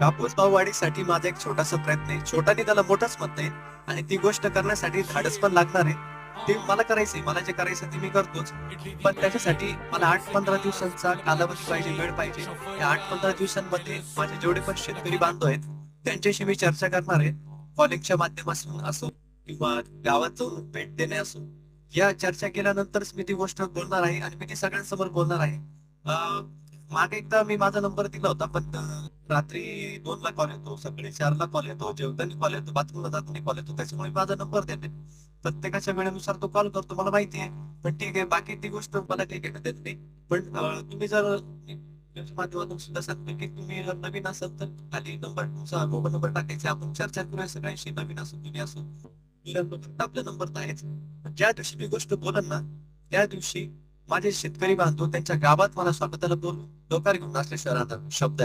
कापूस भाववाढीसाठी माझा एक छोटासा प्रयत्न आहे. छोटा नाही, त्याला मोठाच म्हणता येईल. आणि ती गोष्ट करण्यासाठी धाडस पण लागणार आहे. ते मला करायचंय. मला जे करायचं ते मी करतोच. पण त्याच्यासाठी मला 8-15 दिवसांचा कालावधी पाहिजे, वेळ पाहिजे. या 8-15 दिवसांमध्ये माझे जेवढे पण शेतकरी बांधव आहेत, त्यांच्याशी मी चर्चा करणार आहे. कॉलिंगच्या माध्यमातून असो किंवा गावात जाऊन भेट देणे असो. या चर्चा केल्यानंतरच मी ती गोष्ट बोलणार आहे आणि मी ती सगळ्यांसमोर बोलणार आहे. मागे एकदा मी माझा नंबर दिला होता, पण रात्री 2ला कॉल येतो, सकाळी 4ला कॉल येतो, जेवताना कॉल येतो, बाथरूमला जाताना कॉल येतो. त्याच्यामुळे माझा नंबर देते. प्रत्येकाच्या वेळेनुसार तो कॉल करतो, मला माहिती आहे. पण ठीक आहे, बाकी ती गोष्ट मला काही घेणं देत नाही. पण तुम्ही जर तुमच्या माध्यमातून सुद्धा सांगतो की तुम्ही जर नवीन असाल तर खाली नंबर, तुमचा मोबाईल नंबर टाकायचा, आपण चर्चा करूया सगळ्यांशी. नवीन असो, तुम्ही असो, आपला नंबर तर आहेच. पण ज्या दिवशी मी गोष्ट बोलन ना, त्या दिवशी माझे शेतकरी बांधव त्यांच्या गावात मला स्वागताला बोलून डोकार घेऊन असल्याशिवाय राहतात शब्द